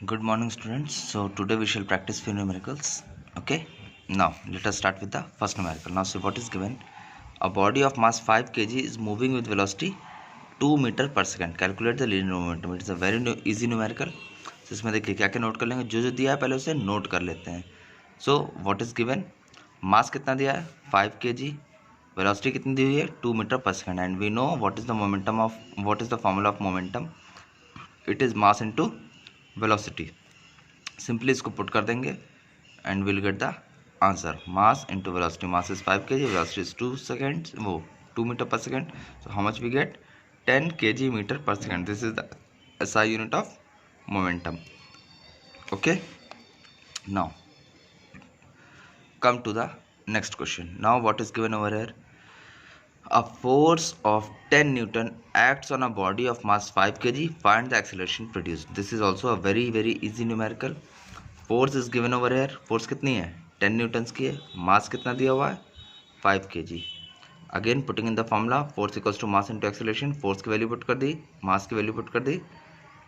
Good morning, students. So today we shall practice few numericals. Okay. Now let us start with the first numerical. Now see what is given. A body of mass 5 kg is moving with velocity 2 meter per second. Calculate the linear momentum. It is a very easy numerical. So इसमें देखिए क्या क्या note कर लेंगे, जो दिया है पहले उसे नोट कर लेते हैं. So what is given? मास कितना दिया है 5 kg. वेलोसिटी कितनी दी हुई है 2 metre per second. And we know what is the momentum of what is the formula of momentum. It is mass into velocity. Simply इसको पुट कर देंगे and will get the answer. Mass into velocity. Mass is 5 kg, velocity is 2 seconds, वो 2 metre per second. So how much we get 10 kg meter per second. This is the SI unit of momentum. Okay. Now come to the next question. Now what is given over here? A force of 10 Newton acts on a body of mass 5 kg. Find the acceleration produced. This is also a very easy numerical. Force is given over here. Force कितनी है 10 Newton's की है. मास कितना दिया हुआ है 5 kg. Again putting in the formula. Force equals to mass into acceleration. Force की value put कर दी, मास की वैल्यू पुट कर दी,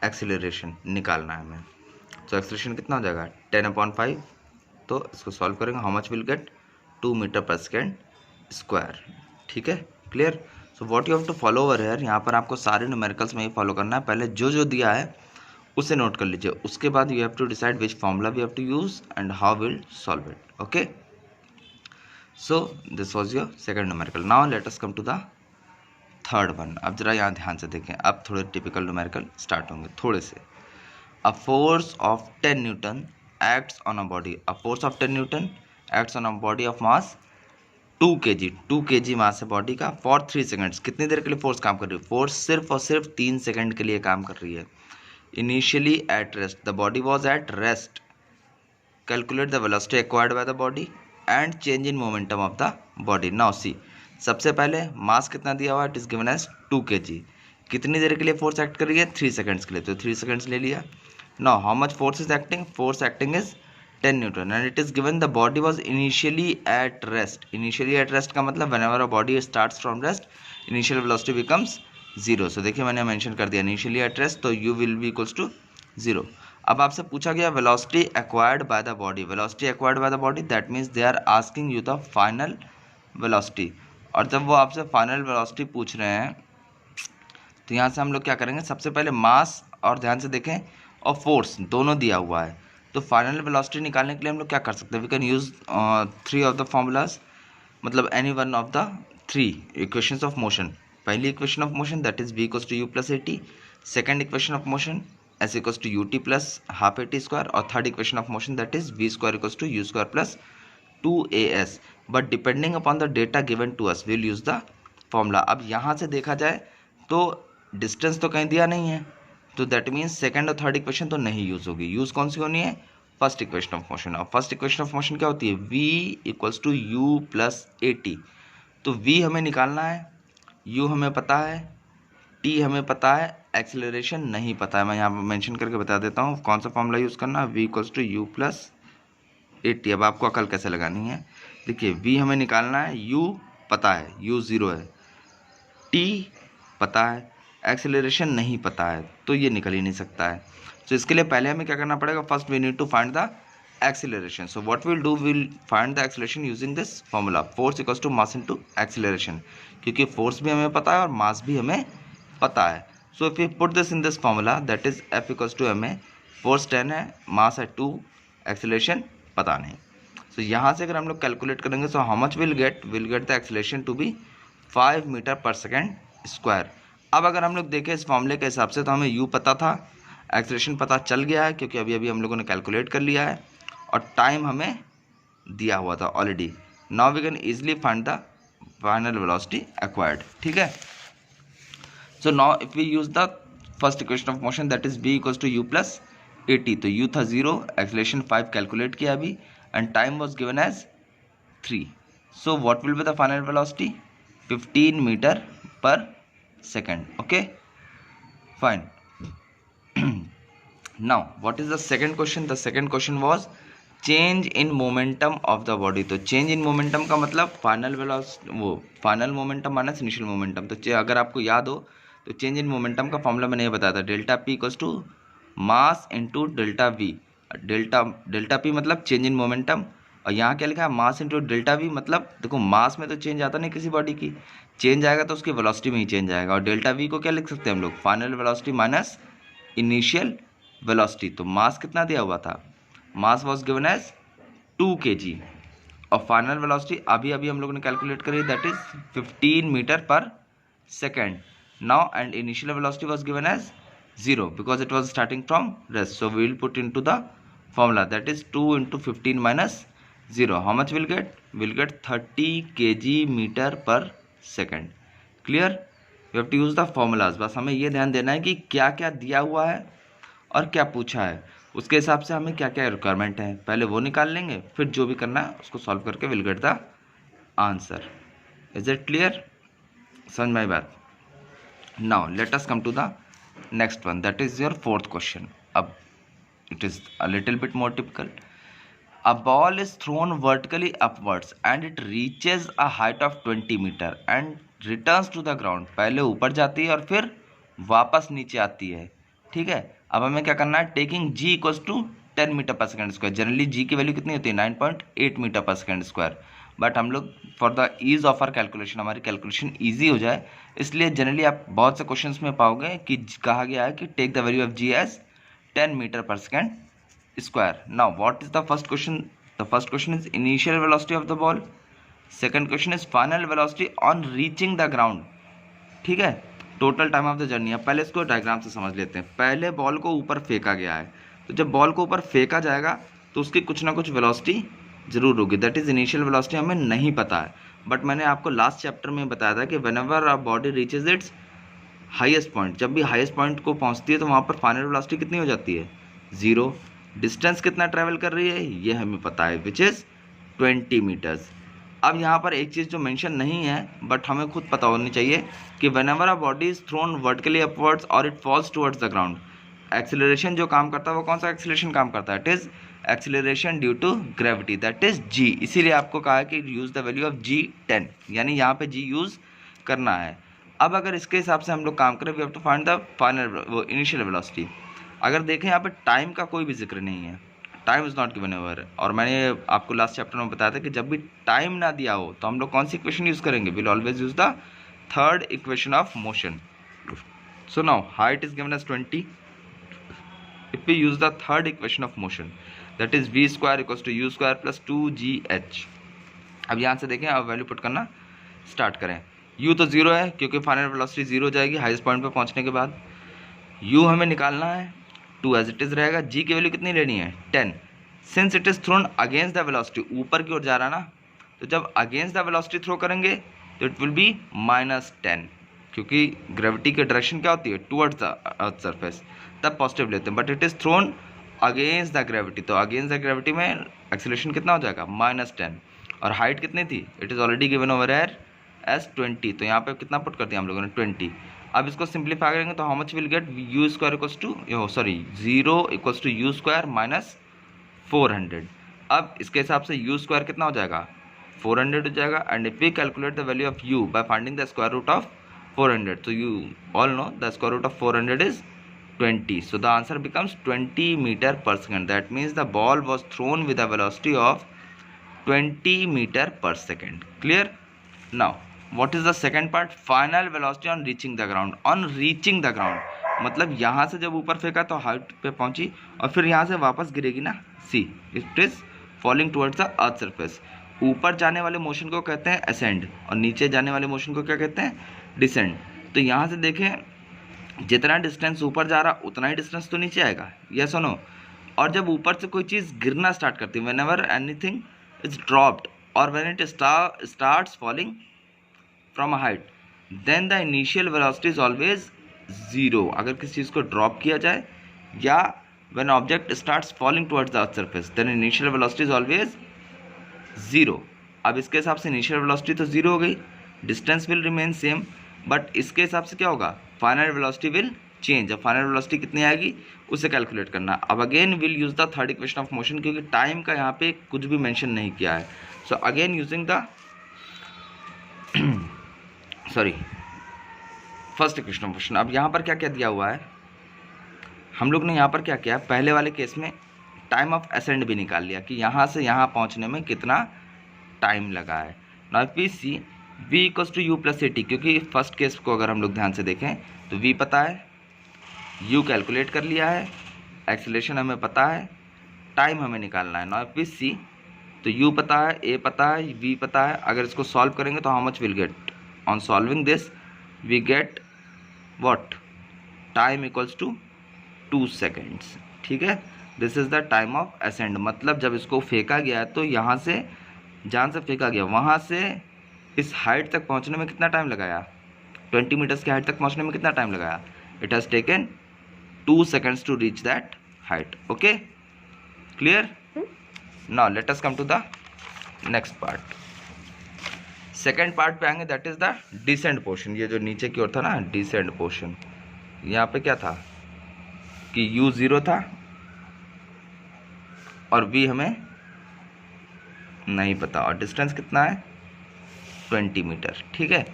एक्सेलरेशन निकालना है हमें. तो एक्सेलरेशन कितना हो जाएगा 10/5. तो इसको सॉल्व करेंगे. How much will get 2 metre per second square. ठीक है, clear. So what you have to follow over here. यहाँ पर आपको सारे न्यूमेरिकल्स में ही फॉलो करना है. पहले जो दिया है उसे नोट कर लीजिए. उसके बाद you have to decide which formula we have to use and how will solve it. Okay. So this was your second numerical. Now let us come to the third one. अब जरा यहाँ ध्यान से देखें. अब थोड़े टिपिकल न्यूमेरिकल स्टार्ट होंगे थोड़े से. A force of 10 Newton acts on a body. A force of 10 Newton acts on a body of mass 2 kg. 2 kg मास है बॉडी का. For 3 seconds. कितनी देर के लिए फोर्स काम कर रही है? फोर्स सिर्फ और सिर्फ 3 सेकेंड के लिए काम कर रही है. Initially at rest. The body was at rest. Calculate the velocity acquired by the body and change in momentum of the body. Now see. सबसे पहले मास कितना दिया हुआ है? It is given as 2 kg. कितनी देर के लिए फोर्स एक्ट कर रही है? 3 सेकेंड्स के लिए. तो 3 सेकेंड्स ले लिया. Now how much force is acting? Force acting is 10 Newton and it is given the body was initially at rest. Initially at rest का मतलब whenever a body starts from rest, initial velocity becomes 0. So देखिए मैंने mention कर दिया initially at rest, तो u will be equals to 0. अब आपसे पूछा गया velocity acquired by the body. Velocity acquired by the body, that means they are asking you the final velocity. और जब वो आपसे final velocity पूछ रहे हैं तो यहाँ से हम लोग क्या करेंगे? सबसे पहले मास और ध्यान से देखें और फोर्स दोनों दिया हुआ है. तो फाइनल वेलोसिटी निकालने के लिए हम लोग क्या कर सकते हैं? We can use 3 of the formulas. मतलब any one of the 3 equations of motion. पहली equation of motion that is v equals to u plus at. Second equation of motion s equals to ut plus half at square. और third equation of motion that is v square equals to u square plus 2as. But depending upon the data given to us will use the formula. अब यहाँ से देखा जाए तो distance तो कहीं दिया नहीं है, तो दैट मीन्स सेकंड और थर्ड इक्वेशन तो नहीं यूज होगी. यूज कौन सी होनी है? First equation of motion. और फर्स्ट इक्वेशन ऑफ मोशन क्या होती है? v equals to u plus at. तो v हमें निकालना है, u हमें पता है, t हमें पता है, एक्सेलरेशन नहीं पता है. मैं यहाँ पर मेंशन करके बता देता हूँ कौन सा फॉर्मूला यूज़ करना है. v equals to u plus at. अब आपको अकल कैसे लगानी है? देखिए v हमें निकालना है, u पता है, u 0 है, t पता है, एक्सेलरेशन नहीं पता है, तो ये निकल ही नहीं सकता है. तो इसके लिए पहले हमें क्या करना पड़ेगा? First we need to find the acceleration. So what will do, will find the acceleration using this formula. Force equals to mass into acceleration. क्योंकि फोर्स भी हमें पता है और मास भी हमें पता है. So if you put this in this formula that is F equals to ma. Force 10 है, मास है 2, एक्सेलरेशन पता नहीं. सो यहाँ से अगर हम लोग कैलकुलेट करेंगे so how much will get the acceleration to be 5 meter per second square. अब अगर हम लोग देखें इस फॉर्मूले के हिसाब से तो हमें u पता था, एक्सेलरेशन पता चल गया है क्योंकि अभी हम लोगों ने कैलकुलेट कर लिया है, और टाइम हमें दिया हुआ था already. Now we can easily find the final velocity acquired. ठीक है. So now if we use the first equation of motion that is v equals to u plus at. तो u था 0, एक्सेलरेशन 5 कैलकुलेट किया अभी, and time was given as 3. So what will be the final velocity? 15 metre per second. Okay, fine. Now what is the second question? The second question was change in momentum of the body. तो change in momentum का मतलब final velocity, वो final momentum minus initial momentum. तो अगर आपको याद हो तो चेंज इन मोमेंटम का फॉर्मूला मैंने ये बताया था. Delta p equals to mass into delta v, delta p मतलब चेंज इन मोमेंटम, और यहाँ क्या लिखा है मास इंटू डेल्टा वी, मतलब देखो मास में तो चेंज आता नहीं किसी बॉडी की, चेंज आएगा तो उसकी वेलोसिटी में ही चेंज आएगा, और डेल्टा वी को क्या लिख सकते हैं हम लोग, final velocity minus initial velocity. तो मास कितना दिया हुआ था, mass was given as 2 kg, और फाइनल वेलोसिटी अभी अभी हम लोगों ने कैलकुलेट करी, that is 15 metre per second now, and initial velocity was given as 0 because it was starting from rest, so we will put into the formula, that is 2 into 15 minus 0, how much we'll get, we'll get 30 kg meter per second. Clear? You have to use the formulas. बस हमें ये ध्यान देना है कि क्या क्या दिया हुआ है और क्या पूछा है, उसके हिसाब से हमें क्या क्या रिक्वायरमेंट है, पहले वो निकाल लेंगे, फिर जो भी करना है उसको सॉल्व करके will get the answer. Is it clear? समझ में आई बात? Now let us come to the next one, that is your fourth question. It is a little bit more typical. A ball is thrown vertically upwards and it reaches a height of 20 meter and returns to the ground. पहले ऊपर जाती है और फिर वापस नीचे आती है, ठीक है। अब हमें क्या करना है, taking g equals to 10 metre per second square. Generally g की वैल्यू कितनी होती है, 9.8 metre per second square, but हम लोग for the ease of our calculation, हमारी कैलकुलेशन ईजी हो जाए, इसलिए जनरली आप बहुत से क्वेश्चंस में पाओगे कि कहा गया है कि take the value of G as 10 metre per second square. Now what is the first question, the first question is initial velocity of the ball, second question is final velocity on reaching the ground, ठीक है, total time of the journey. अब पहले इसको diagram से समझ लेते हैं। पहले बॉल को ऊपर फेंका गया है, तो जब बॉल को ऊपर फेंका जाएगा तो उसकी कुछ ना कुछ वेलोसिटी जरूर होगी, दैट इज इनिशियल वेलोसिटी हमें नहीं पता है, बट मैंने आपको लास्ट चैप्टर में बताया था कि whenever a body reaches it's highest point, जब भी हाईएस्ट पॉइंट को पहुंचती है तो वहाँ पर फाइनल वेलोसिटी कितनी हो जाती है, 0। डिस्टेंस कितना ट्रैवल कर रही है ये हमें पता है, विच इज़ 20 मीटर्स। अब यहाँ पर एक चीज़ जो मेंशन नहीं है बट हमें खुद पता होनी चाहिए कि whenever a body is thrown vertically upwards और it falls towards the ground, acceleration जो काम करता है वो कौन सा एक्सेलरेशन काम करता है, it is acceleration due to gravity, that is G. इसीलिए आपको कहा है कि use the value of G 10, यानी यहाँ पे जी यूज़ करना है। अब अगर इसके हिसाब से हम लोग काम करें, we have to find the final वो इनिशियल वेलोसिटी। अगर देखें यहाँ पे टाइम का कोई भी जिक्र नहीं है, time is not given over, और मैंने आपको लास्ट चैप्टर में बताया था कि जब भी टाइम ना दिया हो तो हम लोग कौन सी इक्वेशन यूज़ करेंगे, will always use the third equation of motion. So now height is given as 20, if we use the third equation of motion, that is v square equals to u square plus 2gh। अब यहाँ से देखें, अब value put करना start करें। u तो 0 है क्योंकि फाइनल वेलोसिटी 0 हो जाएगी हाईएस्ट पॉइंट पे पहुँचने के बाद। u हमें निकालना है, 2 एज इट इज़ रहेगा। g की वैल्यू कितनी लेनी है, 10। Since it is thrown against the velocity, ऊपर की ओर जा रहा ना, तो जब अगेंस्ट द वेलोसिटी थ्रो करेंगे तो इट विल बी -10, क्योंकि ग्रेविटी की डायरेक्शन क्या होती है, टुवर्ड्स द अर्थ सरफेस, तब पॉजिटिव लेते हैं, but it is thrown against the gravity, तो अगेंस्ट द ग्रेविटी में एक्सेलरेशन कितना हो जाएगा, -10। और हाइट कितनी थी, it is already given over here as 20, तो यहाँ पे कितना पुट कर दिया हम लोगों ने, 20। अब इसको सिंप्लीफाई करेंगे तो how much will get, u square equals to 0 equals to u square minus 400। अब इसके हिसाब से यू स्क्वायर कितना हो जाएगा, 400 हो जाएगा। And if we calculate the value of u by finding the square root of 400, so you all know the square root of 400 is 20, so the answer becomes 20 meter per second. That means the ball was thrown with a velocity of 20 meter per second. Clear? Now what is the second part, final velocity on reaching the ground, on reaching the ground मतलब यहाँ से जब ऊपर फेंका तो height पे पहुँची और फिर यहाँ से वापस गिरेगी ना, see it is falling towards the earth surface. ऊपर जाने वाले मोशन को कहते हैं असेंड और नीचे जाने वाले मोशन को क्या कहते हैं, डिसेंड। तो यहाँ से देखें, जितना डिस्टेंस ऊपर जा रहा उतना ही डिस्टेंस तो नीचे आएगा, यस और नो। और जब ऊपर से कोई चीज़ गिरना स्टार्ट करती है, व्हेनेवर एनीथिंग इज ड्रॉप्ड और when it starts falling from a height, then the initial velocity is always 0। अगर किसी चीज़ को ड्रॉप किया जाए या when object starts falling towards the earth surface, then initial velocity is always 0। अब इसके हिसाब से इनिशियल वेलोसिटी तो 0 हो गई, distance will remain same, but इसके हिसाब से क्या होगा, फाइनल वेलोसिटी विल चेंज। अब फाइनल वेलोसिटी कितनी आएगी उसे कैलकुलेट करना। अब again will use the third equation of motion, क्योंकि टाइम का यहाँ पे कुछ भी मेंशन नहीं किया है। So again using the first equation of motion. अब यहाँ पर क्या क्या दिया हुआ है, हम लोग ने यहाँ पर क्या किया, पहले वाले केस में टाइम ऑफ असेंड भी निकाल लिया कि यहाँ से यहाँ पहुँचने में कितना टाइम लगा है। Now if we see v equals to u plus a t, क्योंकि फर्स्ट केस को अगर हम लोग ध्यान से देखें तो v पता है, u कैलकुलेट कर लिया है, एक्सीलरेशन हमें पता है, टाइम हमें निकालना है। नाउ इफ वी सी तो u पता है, a पता है, v पता है। अगर इसको सॉल्व करेंगे तो how much will get, on solving this we get what, time equals to 2 seconds. ठीक है, this is the time of ascend. मतलब जब इसको फेंका गया तो यहाँ से जहाँ से फेंका गया वहाँ से इस हाइट तक पहुँचने में कितना टाइम लगाया, 20 मीटर्स की हाइट तक पहुँचने में कितना टाइम लगाया, it has taken 2 seconds to reach that height. Okay, clear? Now let us come to the next part. Second part पे आएंगे, that is the descent portion. ये जो नीचे की ओर था ना डिसेंट पोर्शन, यहाँ पे क्या था कि u 0 था और v हमें नहीं पता और डिस्टेंस कितना है 20 मीटर। ठीक है,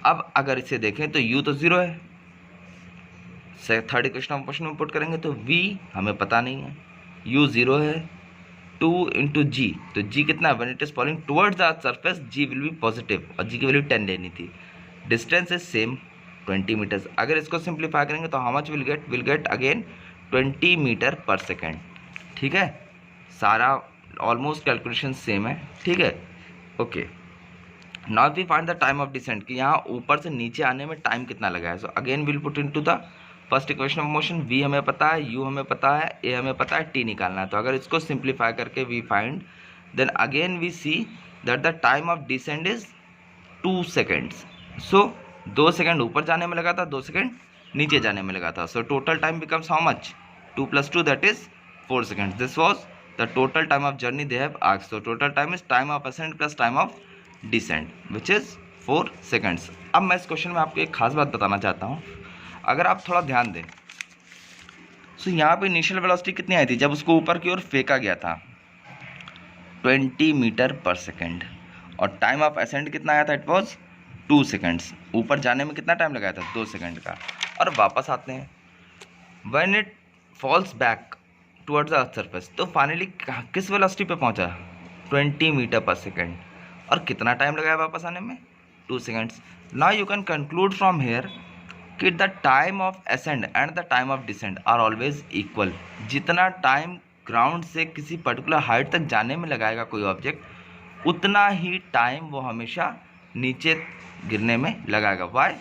अब अगर इसे देखें तो u तो 0 है, थर्ड इक्वेशन ऑफ मोशन में पुट करेंगे तो v हमें पता नहीं है, u 0 है, 2 इंटू जी, तो g कितना है, when it is falling towards the surface g will be positive और g की वैल्यू 10 लेनी थी। Distance is same 20 metres. अगर इसको सिंप्लीफाई करेंगे तो how much will get again 20 metre per second. ठीक है, सारा ऑलमोस्ट कैलकुलेशन सेम है। ठीक है, okay. Now we find the time of descent कि यहाँ ऊपर से नीचे आने में टाइम कितना लगा है। So again will put into the first equation of motion, v हमें पता है, u हमें पता है, a हमें पता है, t निकालना है। तो अगर इसको सिंप्लीफाई करके we find, then again we see that the time of descent is 2 seconds. So 2 second ऊपर जाने में लगा था, 2 सेकेंड नीचे जाने में लगा था। So total time becomes how much, 2 + 2 that is 4 seconds. This was the total time of journey they have asked. So total time is time of ascent plus time of descent, which is 4 seconds. अब मैं इस question में आपको एक खास बात बताना चाहता हूँ, अगर आप थोड़ा ध्यान दें। सो यहाँ पे इनिशियल वेलोसिटी कितनी आई थी जब उसको ऊपर की ओर फेंका गया था, 20 मीटर पर सेकेंड, और टाइम ऑफ असेंट कितना आया था, इट वॉज 2 seconds. ऊपर जाने में कितना टाइम लगाया था, 2 सेकेंड का। और वापस आते हैं, when it falls back towards the earth surface, तो फाइनली किस वेलोसिटी पे पहुंचा, 20 मीटर पर सेकेंड, और कितना टाइम लगाया वापस आने में, 2 seconds. Now you can conclude from here कि the time of ascend and the time of descend are always equal. जितना टाइम ग्राउंड से किसी पर्टिकुलर हाइट तक जाने में लगाएगा कोई ऑब्जेक्ट, उतना ही टाइम वो हमेशा नीचे गिरने में लगाएगा। Why?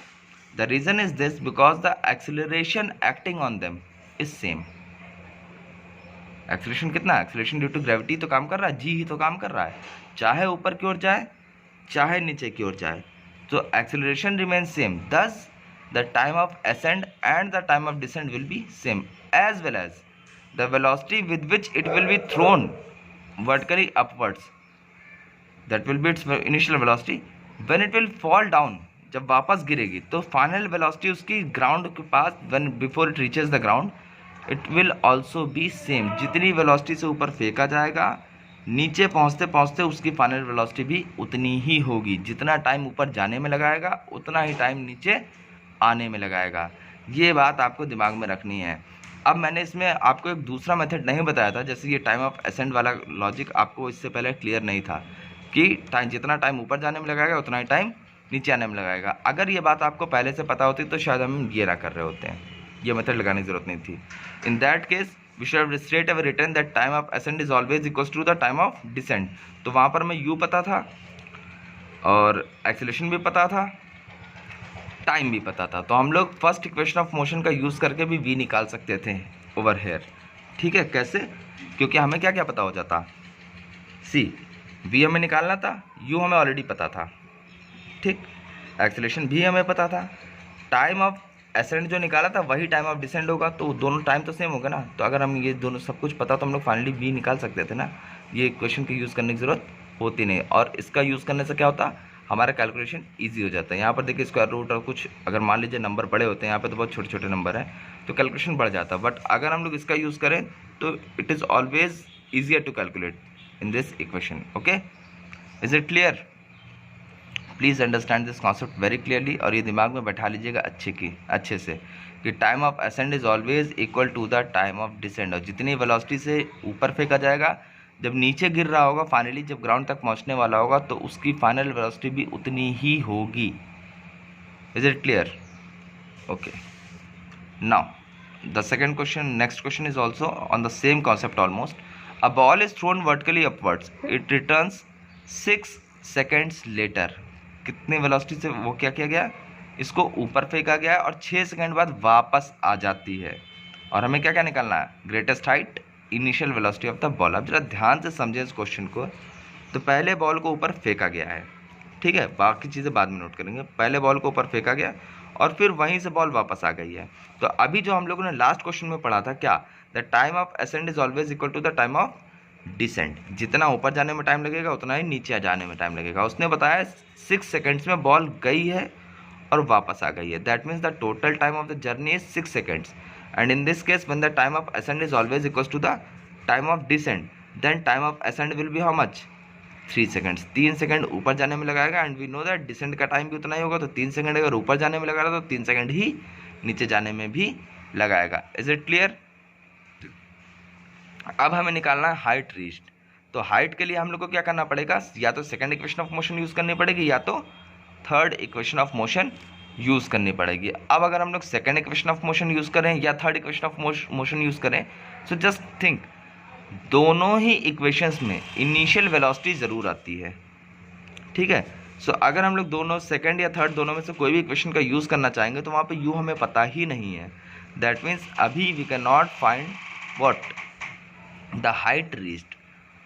The reason is this because the acceleration acting on them is same. Acceleration कितना है, एक्सेलरेशन ड्यू टू ग्रेविटी तो काम कर रहा है, जी ही तो काम कर रहा है, चाहे ऊपर की ओर जाए चाहे नीचे की ओर जाए, तो acceleration remain same. Thus the time of ascend and the time of descend will be same, as well as the velocity with which it will be thrown vertically upwards, that will be its initial velocity. When it will fall down, जब वापस गिरेगी तो final velocity उसकी ground के पास, when before it reaches the ground, it will also be same. जितनी velocity से ऊपर फेंका जाएगा, नीचे पहुंचते पहुंचते उसकी फाइनल वेलोसिटी भी उतनी ही होगी। जितना टाइम ऊपर जाने में लगाएगा उतना ही टाइम नीचे आने में लगाएगा। ये बात आपको दिमाग में रखनी है। अब मैंने इसमें आपको एक दूसरा मेथड नहीं बताया था, जैसे ये टाइम ऑफ असेंड वाला लॉजिक आपको इससे पहले क्लियर नहीं था कि जितना टाइम ऊपर जाने में लगाएगा उतना ही टाइम नीचे आने में लगाएगा। अगर ये बात आपको पहले से पता होती तो शायद हम ये ना कर रहे होते हैं, ये मेथड लगाने की जरूरत नहीं थी। In that case we should have straight away written that time of ascend is always equals to the time of descend. तो वहाँ पर मैं u पता था और एक्सेलरेशन भी पता था, टाइम भी पता था, तो हम लोग फर्स्ट इक्वेशन ऑफ मोशन का यूज़ करके भी v निकाल सकते थे ओवर हेयर। ठीक है, कैसे? क्योंकि हमें क्या क्या पता हो जाता, सी v हमें निकालना था, u हमें ऑलरेडी पता था, ठीक, एक्सेलरेशन भी हमें पता था, टाइम ऑफ असेंड जो निकाला था वही टाइम ऑफ डिसेंड होगा, तो दोनों टाइम तो सेम होगा ना। तो अगर हम ये दोनों सब कुछ पता तो हम लोग फाइनली v निकाल सकते थे ना, ये इक्वेशन की यूज़ करने की ज़रूरत होती नहीं। और इसका यूज़ करने से क्या होता, हमारा कैलकुलेशन ईजी हो जाता है। यहाँ पर देखिए स्क्वायर रूट और कुछ अगर मान लीजिए नंबर बड़े होते हैं, यहाँ पे तो बहुत छोटे छोटे नंबर हैं, तो कैलकुलेशन बढ़ जाता है। बट अगर हम लोग इसका यूज़ करें तो it is always easier to calculate in this equation. Okay, is it clear? Please understand this concept very clearly, और ये दिमाग में बैठा लीजिएगा अच्छे से कि time of ascend is always equal to the time of descend, और जितनी वेलोसिटी से ऊपर फेंका जाएगा, जब नीचे गिर रहा होगा फाइनली, जब ग्राउंड तक पहुंचने वाला होगा, तो उसकी फाइनल वेलोसिटी भी उतनी ही होगी। Is it clear? Okay, now the second question, next question is also on the same concept almost. A ball is thrown vertically upwards, it returns 6 seconds later. कितनी वेलोसिटी से वो क्या किया गया, इसको ऊपर फेंका गया है और 6 सेकंड बाद वापस आ जाती है। और हमें क्या क्या निकालना है, greatest height, initial velocity of the ball. अब जरा ध्यान से समझें इस क्वेश्चन को। तो पहले बॉल को ऊपर फेंका गया है, ठीक है, बाकी चीज़ें बाद में नोट करेंगे। पहले बॉल को ऊपर फेंका गया और फिर वहीं से बॉल वापस आ गई है। तो अभी जो हम लोगों ने लास्ट क्वेश्चन में पढ़ा था क्या, the time of ascend is always equal to the time of descent. जितना ऊपर जाने में टाइम लगेगा उतना ही नीचे जाने में टाइम लगेगा। उसने बताया 6 सेकेंड्स में बॉल गई है और वापस आ गई है। That means the total time of the journey is 6 seconds, and in this case when the time of ascend is always equal to the time of descent, then time of ascend will be how much, 3 seconds. 3 second ऊपर जाने में लगाएगा, and we know that descent का time भी उतना ही होगा। तो 3 second अगर ऊपर जाने में लगाएगा तो 3 सेकंड ही नीचे जाने में भी लगाएगा। Is it clear? अब हमें निकालना है हाइट रीच्ड। तो हाइट के लिए हम लोग को क्या करना पड़ेगा, या तो second equation of motion use करनी पड़ेगी या तो third equation of motion use करनी पड़ेगी। अब अगर हम लोग second equation of motion use करें या third equation of motion use करें, सो जस्ट थिंक, दोनों ही इक्वेशंस में इनिशियल वेलोसिटी ज़रूर आती है, ठीक है। सो अगर हम लोग दोनों सेकंड या थर्ड दोनों में से कोई भी इक्वेशन का यूज़ करना चाहेंगे तो वहाँ पे यू हमें पता ही नहीं है। दैट मीन्स अभी we can not find what, the height reached.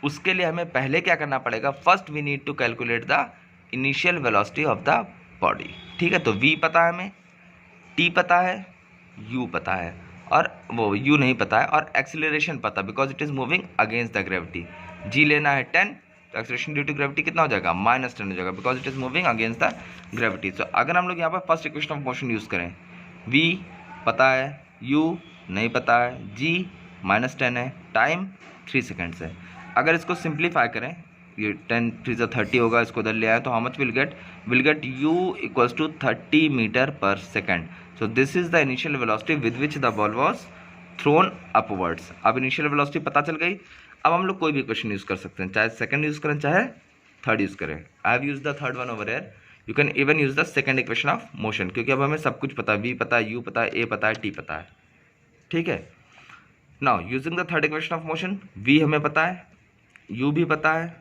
उसके लिए हमें पहले क्या करना पड़ेगा, first we need to calculate the initial velocity of the body, ठीक है। तो वी पता है हमें, टी पता है, यू पता है, और वो यू नहीं पता है, और एक्सीलरेशन पता, because it is moving against the gravity. G लेना है 10, तो एक्सीलरेशन ड्यू टू ग्रेविटी कितना हो जाएगा, -10 हो जाएगा, because it is moving against the gravity. तो अगर हम लोग यहाँ पर first equation of motion use करें, वी पता है, यू नहीं पता है, जी -10 है, टाइम 3 सेकेंड्स है। अगर इसको सिंप्लीफाई करें, ये 10 3 से 30 होगा, इसको उधर ले आए तो how much will get u equals to 30 metre per second. So this is the initial velocity with which the ball was thrown upwards. अब initial velocity पता चल गई। अब हम लोग कोई भी इक्वेशन यूज़ कर सकते हैं, चाहे सेकंड यूज़ करें चाहे थर्ड यूज़ करें। I have use the third one over here, you can even use the second equation of motion, क्योंकि अब हमें सब कुछ पता है, वी पता है, यू पता है, ए पता है, टी पता है, ठीक है। Now using the third equation of motion, we हमें पता है, यू भी पता है,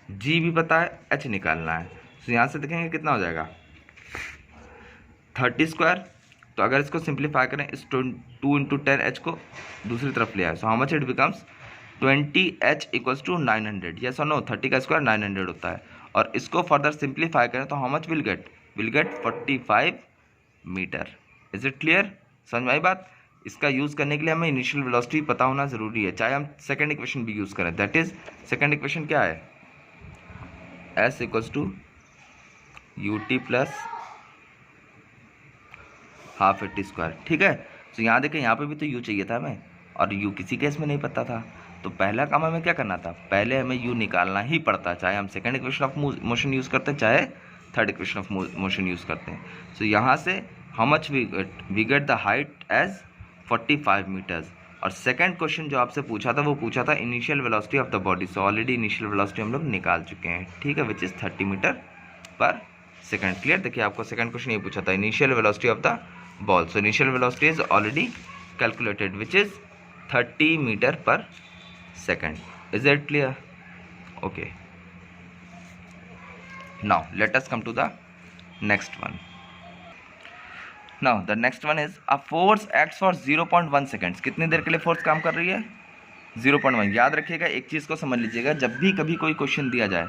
जी भी पता है, एच निकालना है। तो यहाँ से देखेंगे कितना हो जाएगा, 30²। तो अगर इसको सिंप्लीफाई करें, इस 2 × 10h को दूसरी तरफ ले आए, so how much it becomes 20h equals to 900। Yes और नो, 30 का स्क्वायर 900 होता है। और इसको फर्दर सिंप्लीफाई करें तो how much will get 45 metre. Is it clear? समझ में आई बात? इसका यूज़ करने के लिए हमें इनिशियल वेलोसिटी पता होना ज़रूरी है, चाहे हम सेकेंड इक्वेशन भी यूज़ करें। दैट इज सेकेंड इक्वेशन क्या है, s equals to ut plus half 80², ठीक है। तो यहाँ देखें, यहाँ पे भी तो u चाहिए था हमें, और u किसी केस में नहीं पता था। तो पहला काम हमें क्या करना था, पहले हमें u निकालना ही पड़ता, चाहे हम second equation of motion use करते हैं चाहे third equation of motion use करते हैं। सो यहाँ से how much we get the height as 45 metres. और सेकंड क्वेश्चन जो आपसे पूछा था वो पूछा था initial velocity of the body. So already initial velocity हम लोग निकाल चुके हैं, ठीक है, which is 30 metre per second. Clear? देखिए आपको सेकंड क्वेश्चन ये पूछा था initial velocity of the ball. So initial velocity is already calculated, which is 30 meter per second. Is that clear? Okay. Now let us come to the next one. Now the next one is a force acts for 0.1 seconds. कितनी देर के लिए force काम कर रही है? 0.1। याद रखिएगा, एक चीज़ को समझ लीजिएगा, जब भी कभी कोई क्वेश्चन दिया जाए,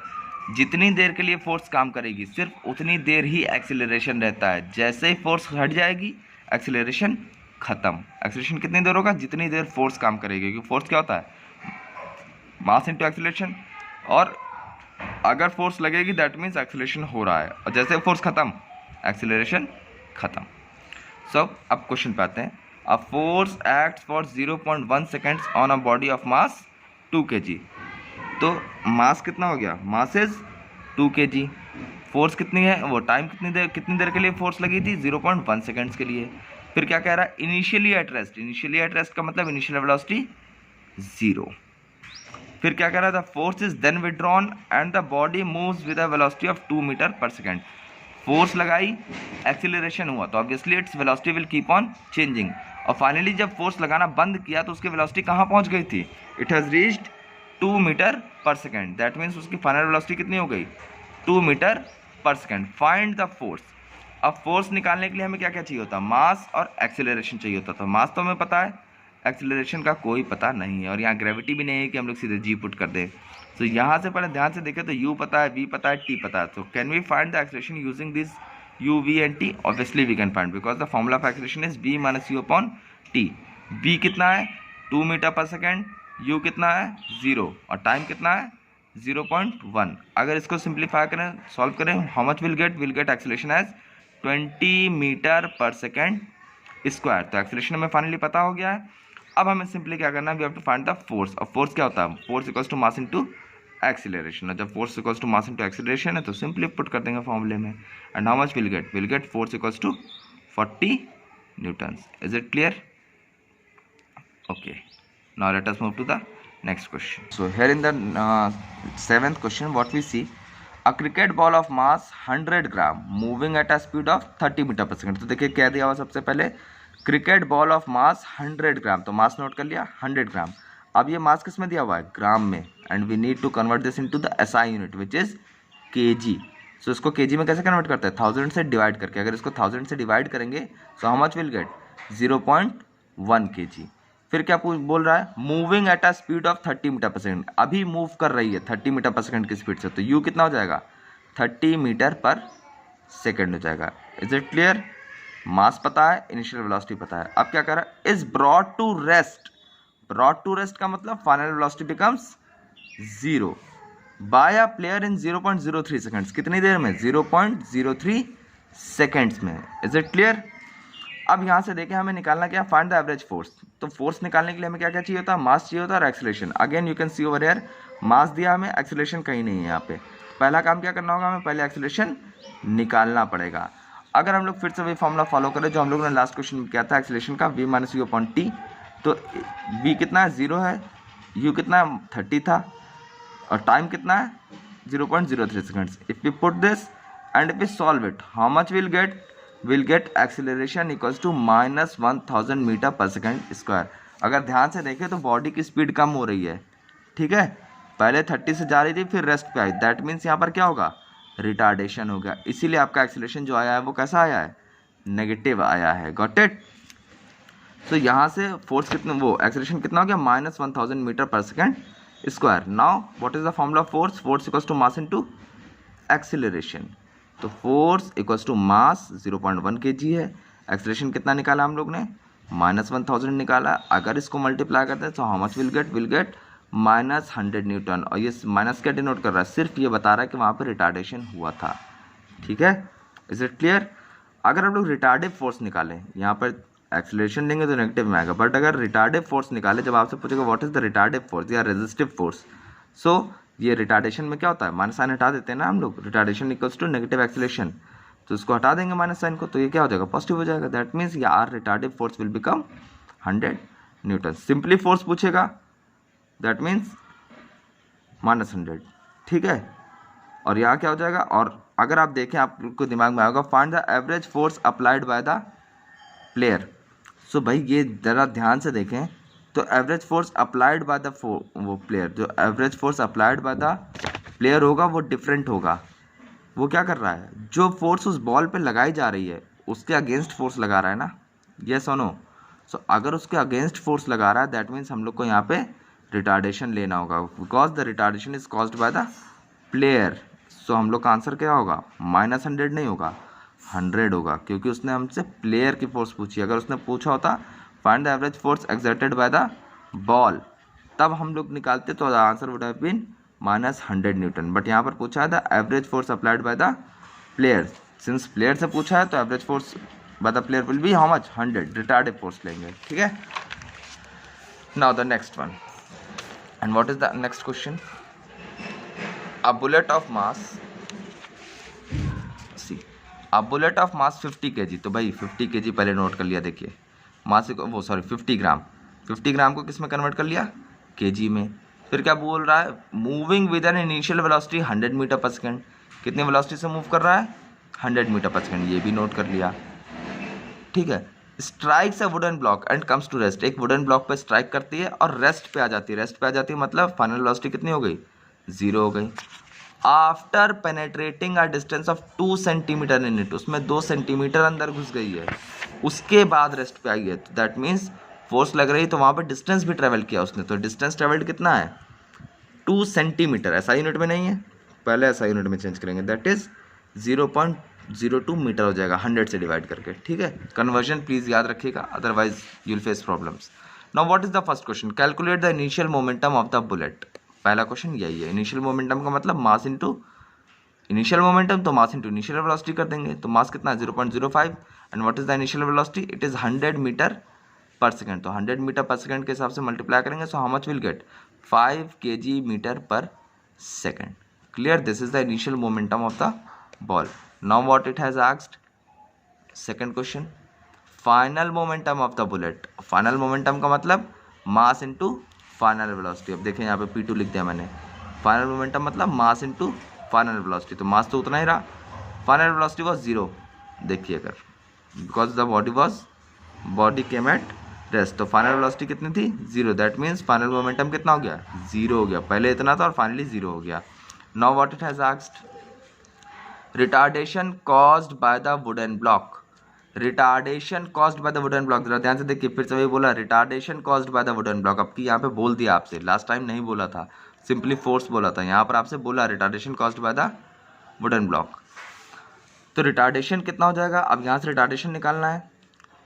जितनी देर के लिए फोर्स काम करेगी सिर्फ उतनी देर ही एक्सीलरेशन रहता है। जैसे ही फोर्स हट जाएगी एक्सीलरेशन खत्म। एक्सीलरेशन कितनी देर होगा, जितनी देर फोर्स काम करेगी, क्योंकि फोर्स क्या होता है, मास इनटू एक्सीलरेशन। और अगर फोर्स लगेगी दैट मीन्स एक्सीलरेशन हो रहा है, और जैसे फोर्स खत्म एक्सीलरेशन खत्म। सो अब क्वेश्चन पे आते हैं। A force acts for 0.1 seconds on a body of mass 2 kg। तो मास कितना हो गया, मास इज 2 kg। फोर्स कितनी है, वो टाइम कितनी देर के लिए फोर्स लगी थी, 0.1 सेकेंड्स के लिए। फिर क्या कह रहा है, initially at rest, initially at rest का मतलब इनिशियल वेलोसिटी 0। फिर क्या कह रहा है, the force is then withdrawn and the body moves with a velocity of 2 metre per second. Force लगाई, एक्सीलरेशन हुआ, तो obviously its velocity will keep on changing. और फाइनली जब फोर्स लगाना बंद किया तो उसकी वेलोसिटी कहाँ पहुँच गई थी, it has reached 2 metre per second. That means उसकी फाइनल वेलोसिटी कितनी हो गई, 2 metre per second. Find the force. अब फोर्स निकालने के लिए हमें क्या क्या चाहिए होता, मास और एक्सीलरेशन चाहिए होता। तो मास तो हमें पता है, एक्सीलरेशन का कोई पता नहीं है, और यहाँ ग्रेविटी भी नहीं है कि हम लोग सीधे जी पुट कर दें। तो यहाँ से पहले ध्यान से देखें तो u पता है, v पता है, t पता है। तो can we find the acceleration using this u, v and t? Obviously we can find, because the formula of acceleration is v minus u upon t। v कितना है, 2 मीटर पर सेकेंड, u कितना है 0, और time कितना है 0.1। अगर इसको simplify करें, सॉल्व करें, how much will get acceleration as 20 metre per second square. तो एक्सीलरेशन हमें फाइनली पता हो गया है। अब हमें सिंपली क्या करना है, we have to find the force. और फोर्स क्या होता है, force equals to mass into acceleration. और जब force equals to mass into acceleration है तो सिंपली पुट कर देंगे फॉर्मूले में, and how much will get force equals to 40 newtons. Is it clear? Okay, now let us move to the next question. So here in the 7th question what we see, a cricket ball of mass 100 gram moving at a speed of 30 metre per second. तो देखिए क्या दिया हुआ सबसे पहले, cricket ball of mass 100 ग्राम। तो मास note कर लिया 100 ग्राम। अब ये मास किस में दिया हुआ है, ग्राम में, and we need to convert this into the SI unit which is kg। So इसको kg में कैसे कन्वर्ट करते हैं, 1000 से डिवाइड करके। अगर इसको 1000 से डिवाइड करेंगे तो how much will get 0.1 kg। फिर क्या बोल रहा है, moving at a speed of 30 metre per second, अभी मूव कर रही है 30 मीटर पर सेकेंड की स्पीड से। तो u कितना हो जाएगा, 30 मीटर पर सेकेंड हो जाएगा। Is it clear? मास पता है, इनिशियल वेलोसिटी पता है। अब क्या कर रहा है, is brought to rest. Brought to rest का मतलब final velocity becomes 0 by a player in 0.03 seconds. कितनी देर में, 0.03 सेकेंड्स में। Is it clear? अब यहाँ से देखें हमें निकालना क्या, फाइंड द एवरेज फोर्स। तो फोर्स निकालने के लिए हमें क्या क्या चाहिए होता है, मास चाहिए होता है और acceleration. Again you can see over here, mass दिया हमें, एक्सीलरेशन कहीं नहीं है यहाँ पे। पहला काम क्या करना होगा, हमें पहले एक्सीलरेशन निकालना पड़ेगा। अगर हम लोग फिर से वही फॉर्मूला फॉलो करें जो हम लोगों ने लास्ट क्वेश्चन में किया था, एक्सीलरेशन का v minus you upon T. तो v कितना है 0 है, u कितना है 30 था, और टाइम कितना है 0.03 seconds. If we put this and if we solve it, how much will get acceleration equals to -1000 metre per second square. अगर ध्यान से देखें तो बॉडी की स्पीड कम हो रही है, ठीक है, पहले 30 से जा रही थी फिर रेस्ट पे आई। दैट मीन्स यहाँ पर क्या होगा, रिटार्डेशन हो गया। इसीलिए आपका एक्सीलरेशन जो आया है वो कैसा आया है, नेगेटिव आया है। Got it? तो यहाँ से फोर्स कितना, वो एक्सीलरेशन कितना हो गया, -1000 metre per second square. Now what is the formula of force, force equals to mass into acceleration. तो force equals to mass 0.1 kg है, एक्सीलरेशन कितना निकाला हम लोग ने, -1000 निकाला। अगर इसको मल्टीप्लाई करते हैं तो how much will gate -100 Newton. और ये माइनस क्या डिनोट कर रहा है, सिर्फ ये बता रहा है कि वहाँ पे रिटार्डेशन हुआ था। ठीक है, इज इट क्लियर? अगर हम लोग रिटार्डिव फोर्स निकालें, यहाँ पर एक्सीलरेशन लेंगे तो नेगेटिव में आएगा, बट अगर रिटार्डिव फोर्स निकाले, जब आपसे पूछेगा व्हाट इज द रिटार्डिव फोर्स या रेजिस्टिव फोर्स, सो ये रिटार्डेशन में क्या होता है, माइनस साइन हटा देते हैं ना हम लोग, retardation equals to negative acceleration. तो इसको हटा देंगे माइनस साइन को, तो ये क्या हो जाएगा, पॉजिटिव हो जाएगा। दैट मीन्स ये are retardive force will become 100 newton. Simply force पूछेगा, दैट मीन्स -100, ठीक है। और यहाँ क्या हो जाएगा, और अगर आप देखें आपको दिमाग में आएगा, find the average force applied by the player. So भाई ये ज़रा ध्यान से देखें, तो average force applied by the वो प्लेयर, जो average force applied by the player होगा वो डिफरेंट होगा। वो क्या कर रहा है, जो फोर्स उस बॉल पे लगाई जा रही है उसके अगेंस्ट फोर्स लगा रहा है ना, यस और नो। सो अगर उसके अगेंस्ट फोर्स लगा रहा है, दैट मीन्स हम लोग को यहाँ पे रिटार्डेशन लेना होगा, because the retardation is caused by the player. So हम लोग का आंसर क्या होगा, -100 नहीं होगा, 100 होगा, क्योंकि उसने हमसे प्लेयर की फोर्स पूछी। अगर उसने पूछा होता find the average force exerted by the ball, तब हम लोग निकालते तो answer would have been -100 newton. But यहाँ पर पूछा है the average force applied by the player. Since player से पूछा है तो average force by the player will be how much, 100, retardive force लेंगे, ठीक है। Now the next one, and what is the next question, a bullet of मास अब bullet of mass 50 kg, तो भाई 50 kg पहले नोट कर लिया, देखिए मास वो सॉरी 50 ग्राम, 50 ग्राम को किस में कन्वर्ट कर लिया, kg में। फिर क्या बोल रहा है, moving with an initial velocity 100 metre per second, कितनी वेलोसिटी से मूव कर रहा है, 100 मीटर पर सेकेंड, ये भी नोट कर लिया, ठीक है। Strikes a wooden block and comes to rest, एक वुडन ब्लॉक पे स्ट्राइक करती है और रेस्ट पे आ जाती है, रेस्ट पे आ जाती है मतलब फाइनल वेलोसिटी कितनी हो गई, 0 हो गई। After penetrating a distance of 2 centimetre in it, उसमें 2 सेंटीमीटर अंदर घुस गई है, उसके बाद रेस्ट पे आई है, तो दैट मीन्स फोर्स लग रही है तो वहाँ पर डिस्टेंस भी ट्रेवल किया उसने, तो डिस्टेंस ट्रेवल्ड कितना है, 2 सेंटीमीटर, ऐसा यूनिट में नहीं है, पहले ऐसा यूनिट में चेंज करेंगे, दैट इज 0.02 मीटर हो जाएगा 100 से डिवाइड करके, ठीक है। कन्वर्जन प्लीज याद रखिएगा, otherwise you will face problems. Now what is the first question, calculate the initial momentum of the bullet. पहला क्वेश्चन यही है, इनिशियल मोमेंटम का मतलब मास इंटू इनिशियल मोमेंटम, तो मास इंटू इनिशियल वेलोसिटी कर देंगे, तो मास कितना है 0.05 and what is the initial velocity, it is 100 metre per second, तो 100 मीटर पर सेकेंड के हिसाब से मल्टीप्लाई करेंगे, so how much will get 5 kg meter per second. Clear, this is the initial momentum of the ball. Now what it has asked, second question, final momentum of the bullet. Final momentum का मतलब mass into final velocity. अब देखें यहाँ पे P2 लिख दिया मैंने, final momentum मतलब मास इंटू फाइनल वेलोसिटी, तो मास तो उतना ही रहा, फाइनल वेलोसिटी वॉज 0, देखिए अगर because the body came at rest, तो फाइनल वेलोसिटी कितनी थी 0, दैट मीन्स फाइनल मोमेंटम कितना हो गया 0 हो गया, पहले इतना था और फाइनली 0 हो गया। Now what it has asked, retardation caused by the wooden block, retardation caused by the wooden block, जरा ध्यान से देखिए, फिर से वही बोला retardation caused by the wooden block, अब की यहाँ पे बोल दिया आपसे, लास्ट टाइम नहीं बोला था, सिंपली फोर्स बोला था, यहाँ पर आपसे बोला retardation caused by the wooden block, तो रिटार्डेशन कितना हो जाएगा, अब यहाँ से रिटार्डेशन निकालना है,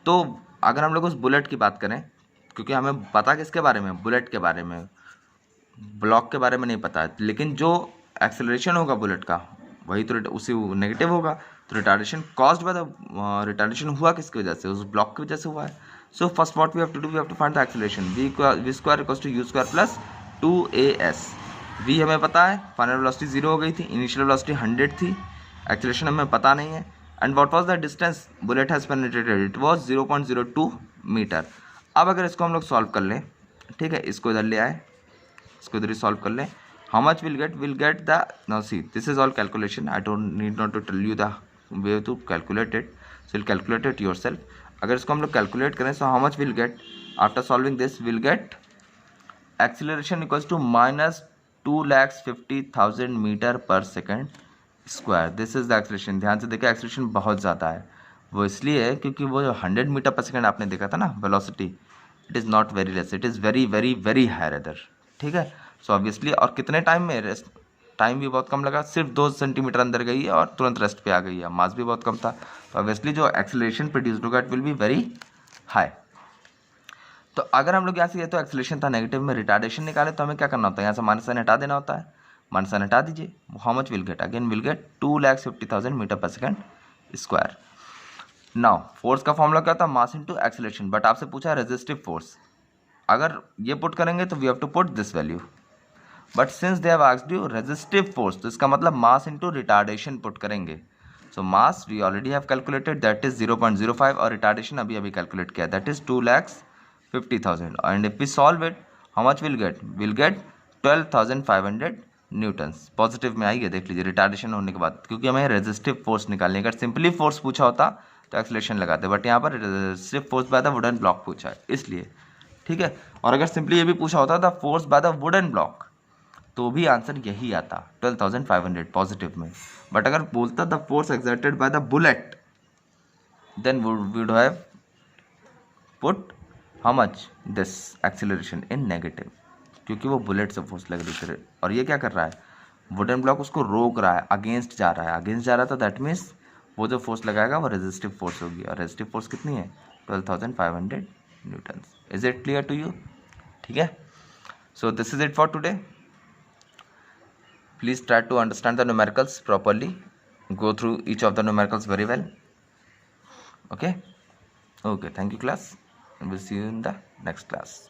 तो अगर हम लोग उस बुलेट की बात करें, क्योंकि हमें पता किसके बारे में, बुलेट के बारे में, ब्लॉक के बारे में नहीं पता है, लेकिन जो एक्सेलरेशन होगा बुलेट का वही तो उसी नेगेटिव होगा, तो retardation caused by the retardation हुआ किसकी वजह से, उस ब्लॉक की वजह से हुआ है। So first what we have to do, we have to find the acceleration, v square equals to u square plus 2as। v हमें पता है, फाइनल वेलोसिटी 0 हो गई थी, इनिशियल वेलोसिटी 100 थी, एक्सेलरेशन हमें पता नहीं है, and what was the distance bullet has penetrated, it was 0.02 metre. अब अगर इसको हम लोग सॉल्व कर लें, ठीक है, इसको इधर ले आए, इसको इधर ही सॉल्व कर लें, how much we'll get the, now see this is all calculation, I don't need not to tell you the way to calculate it, so you'll calculate it yourself। अगर इसको हम लोग कैलकुलेट करें, so how much we'll get after solving this, we'll get acceleration equals to minus 2,50,000 metre per second square, this is the acceleration. ध्यान से देखिए, acceleration बहुत ज़्यादा है, वो इसलिए है क्योंकि वो जो 100 मीटर पर सेकेंड आपने देखा था ना velocity, it is not very less, it is very very very higher इधर, ठीक है। सो ऑब्वियसली, और कितने टाइम में, रेस्ट टाइम भी बहुत कम लगा, सिर्फ 2 सेंटीमीटर अंदर गई है और तुरंत रेस्ट पे आ गई है, मास भी बहुत कम था, तो ऑब्वियसली जो एक्सेलरेशन प्रोड्यूस्ड होगा it will be very high. तो अगर हम लोग यहाँ से, ये तो एक्सेलरेशन था, नेगेटिव में रिटार्डेशन निकाले, तो हमें क्या करना होता है, यहाँ से माइनस साइन हटा देना होता है, माइनस साइन हटा दीजिए, how much will get, again will get 2,50,000 metre per second square. Now force का फॉर्मूला क्या था, मास इंटू एक्सेलरेशन, बट आपसे पूछा है रेजिस्टिव फोर्स, अगर ये पुट करेंगे तो we have to put this value, but since they have asked you resistive force, तो इसका मतलब मास इंटू रिटार्डेशन पुट करेंगे। So mass we already have calculated, that is 0.05, और रिटार्डेशन अभी अभी कैलकुलेट किया, that is 2,50,000, and if we solve it, how much will get 12,500 newtons. Positive में आइए, देख लीजिए रिटार्डेशन होने के बाद, क्योंकि हमें रेजिस्टिव फोर्स निकालने, अगर सिंपली फोर्स पूछा होता तो एक्सेलरेशन लगाते, बट यहाँ पर resistive force by the wooden block पूछा है इसलिए, ठीक है। और अगर सिंपली ये भी पूछा होता the force by the wooden block, तो भी आंसर यही आता 12,500 पॉजिटिव में, बट अगर बोलता the force exerted by the bullet, then we would have put how much this acceleration in negative, क्योंकि वो बुलेट से फोर्स लग रही थी, और ये क्या कर रहा है, वुडन ब्लॉक उसको रोक रहा है, अगेंस्ट जा रहा है, अगेंस्ट जा रहा था, दैट मीन्स वो जो फोर्स लगाएगा वो रेजिस्टिव फोर्स होगी, और रेजिस्टिव फोर्स कितनी है 12,500 newtons. Is it clear to you, ठीक है। So this is it for today, please try to understand the numericals properly, go through each of the numericals very well, okay, thank you class, and we'll see you in the next class.